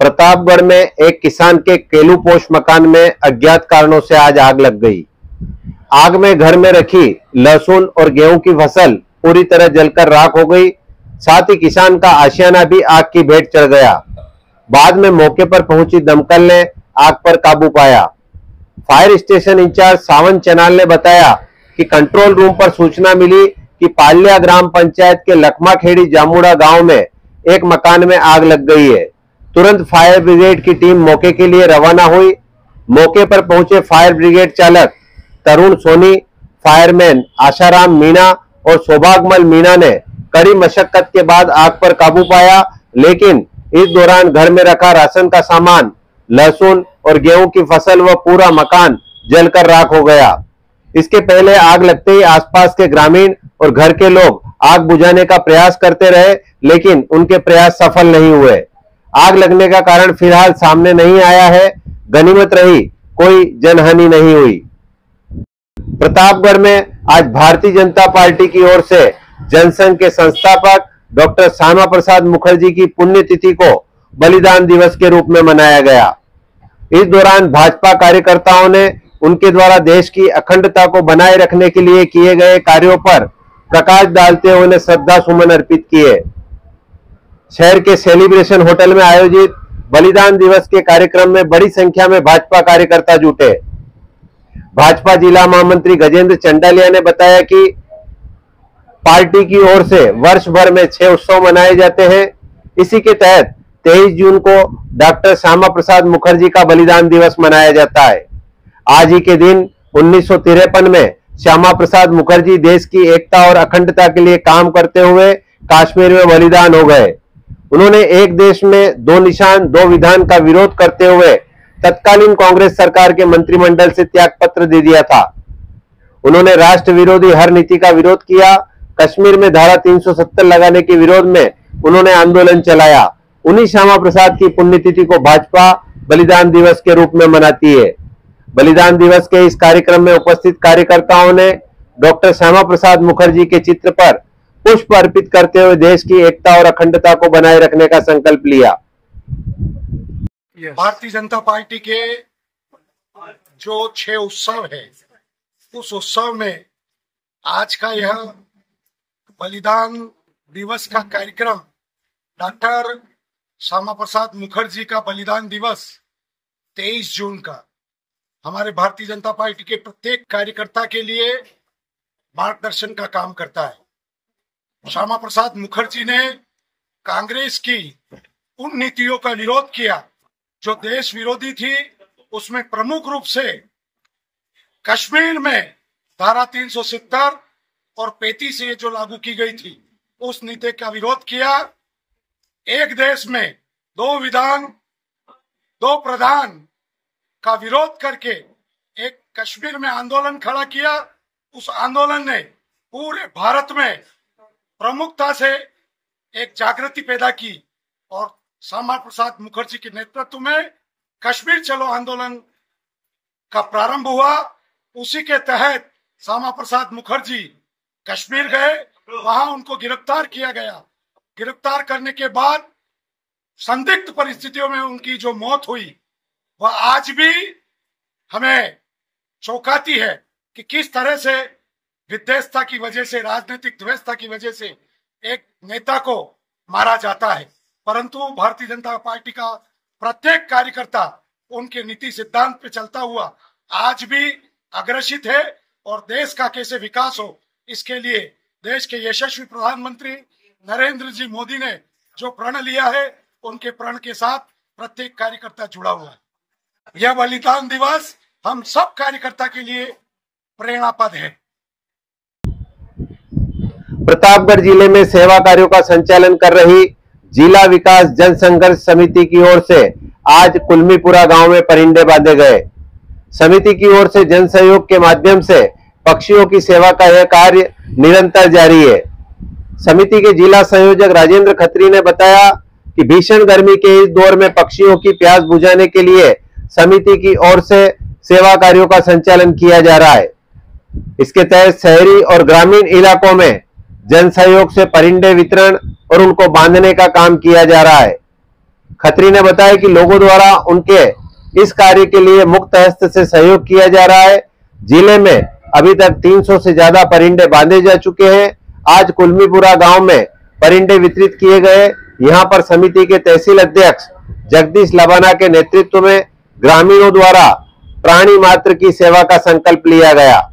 प्रतापगढ़ में एक किसान के केलूपोश मकान में अज्ञात कारणों से आज आग लग गई। आग में घर में रखी लहसुन और गेहूं की फसल पूरी तरह जलकर राख हो गई। साथ ही किसान का आशियाना भी आग की भेंट चढ़ गया। बाद में मौके पर पहुंची दमकल ने आग पर काबू पाया। फायर स्टेशन इंचार्ज सावन चनाल ने बताया कि कंट्रोल रूम पर सूचना मिली कि पाल्या ग्राम पंचायत के लखमाखेड़ी जामुड़ा गांव में एक मकान में आग लग गई है। तुरंत फायर ब्रिगेड की टीम मौके के लिए रवाना हुई। मौके पर पहुंचे फायर ब्रिगेड चालक तरुण सोनी, फायरमैन आशाराम मीणा और सौभागमल मीणा ने कड़ी मशक्कत के बाद आग पर काबू पाया, लेकिन इस दौरान घर में रखा राशन का सामान, लहसुन और गेहूं की फसल व पूरा मकान जलकर राख हो गया। इसके पहले आग लगते ही आसपास के ग्रामीण और घर के लोग आग बुझाने का प्रयास करते रहे, लेकिन उनके प्रयास सफल नहीं हुए। आग लगने का कारण फिलहाल सामने नहीं आया है। गनीमत रही कोई जनहानि नहीं हुई। प्रतापगढ़ में आज भारतीय जनता पार्टी की ओर से जनसंघ के संस्थापक डॉक्टर श्यामा प्रसाद मुखर्जी की पुण्यतिथि को बलिदान दिवस के रूप में मनाया गया। इस दौरान भाजपा कार्यकर्ताओं ने उनके द्वारा देश की अखंडता को बनाए रखने के लिए किए गए कार्यों पर प्रकाश डालते हुए उन्हें श्रद्धा सुमन अर्पित किए। शहर के सेलिब्रेशन होटल में आयोजित बलिदान दिवस के कार्यक्रम में बड़ी संख्या में भाजपा कार्यकर्ता जुटे। भाजपा जिला महामंत्री गजेंद्र चंडालिया ने बताया कि पार्टी की ओर से वर्ष भर में 6 उत्सव मनाए जाते हैं। इसी के तहत 23 जून को डॉक्टर श्यामा प्रसाद मुखर्जी का बलिदान दिवस मनाया जाता है। आज ही के दिन 1953 में श्यामा प्रसाद मुखर्जी देश की एकता और अखंडता के लिए काम करते हुए कश्मीर में बलिदान हो गए। उन्होंने एक देश में 2 निशान 2 विधान का विरोध करते हुए तत्कालीन कांग्रेस सरकार के मंत्रिमंडल से त्यागपत्र दे दिया था। उन्होंने राष्ट्र विरोधी हर नीति का विरोध किया। कश्मीर में धारा 370 लगाने के विरोध में उन्होंने आंदोलन चलाया। उन्हीं श्यामा प्रसाद की पुण्यतिथि को भाजपा बलिदान दिवस के रूप में मनाती है। बलिदान दिवस के इस कार्यक्रम में उपस्थित कार्यकर्ताओं ने डॉक्टर श्यामा प्रसाद मुखर्जी के चित्र पर पुष्प अर्पित करते हुए देश की एकता और अखंडता को बनाए रखने का संकल्प लिया। भारतीय जनता पार्टी के जो 6 उत्सव है, उस उत्सव में आज का यह बलिदान दिवस का कार्यक्रम डॉक्टर श्यामा प्रसाद मुखर्जी का बलिदान दिवस 23 जून का हमारे भारतीय जनता पार्टी के प्रत्येक कार्यकर्ता के लिए मार्गदर्शन का काम करता है। श्यामा प्रसाद मुखर्जी ने कांग्रेस की उन नीतियों का विरोध किया जो देश विरोधी थी। उसमें प्रमुख रूप से कश्मीर में धारा 370 और 35 जो लागू की गई थी, उस नीति का विरोध किया। एक देश में 2 विधान 2 प्रधान का विरोध करके एक कश्मीर में आंदोलन खड़ा किया। उस आंदोलन ने पूरे भारत में प्रमुखता से एक जागृति पैदा की और श्यामा प्रसाद मुखर्जी के नेतृत्व में कश्मीर चलो आंदोलन का प्रारंभ हुआ। उसी के तहत श्यामा प्रसाद मुखर्जी कश्मीर गए, वहां उनको गिरफ्तार किया गया। गिरफ्तार करने के बाद संदिग्ध परिस्थितियों में उनकी जो मौत हुई, वह आज भी हमें चौंकाती है कि किस तरह से विद्वेषता की वजह से, राजनीतिक द्वेषता की वजह से एक नेता को मारा जाता है। परंतु भारतीय जनता पार्टी का प्रत्येक कार्यकर्ता उनके नीति सिद्धांत पे चलता हुआ आज भी अग्रसित है और देश का कैसे विकास हो, इसके लिए देश के यशस्वी प्रधानमंत्री नरेंद्र जी मोदी ने जो प्रण लिया है, उनके प्रण के साथ प्रत्येक कार्यकर्ता जुड़ा हुआ है। यह बलिदान दिवस हम सब कार्यकर्ता के लिए प्रेरणापद है। प्रतापगढ़ जिले में सेवा कार्यों का संचालन कर रही जिला विकास जन संघर्ष समिति की ओर से आज कुलमीपुरा गांव में परिंदे बांधे गए। समिति की ओर से जन सहयोग के माध्यम से पक्षियों की सेवा का यह कार्य निरंतर जारी है। समिति के जिला संयोजक राजेंद्र खत्री ने बताया कि भीषण गर्मी के इस दौर में पक्षियों की प्यास बुझाने के लिए समिति की ओर से सेवा कार्यों का संचालन किया जा रहा है। इसके तहत शहरी और ग्रामीण इलाकों में जन सहयोग से परिंदे वितरण और उनको बांधने का काम किया जा रहा है। खत्री ने बताया कि लोगों द्वारा उनके इस कार्य के लिए मुक्त हस्त से सहयोग किया जा रहा है। जिले में अभी तक 300 से ज्यादा परिंदे बांधे जा चुके हैं। आज कुलमीपुरा गांव में परिंदे वितरित किए गए। यहां पर समिति के तहसील अध्यक्ष जगदीश लबाना के नेतृत्व में ग्रामीणों द्वारा प्राणी मात्र की सेवा का संकल्प लिया गया।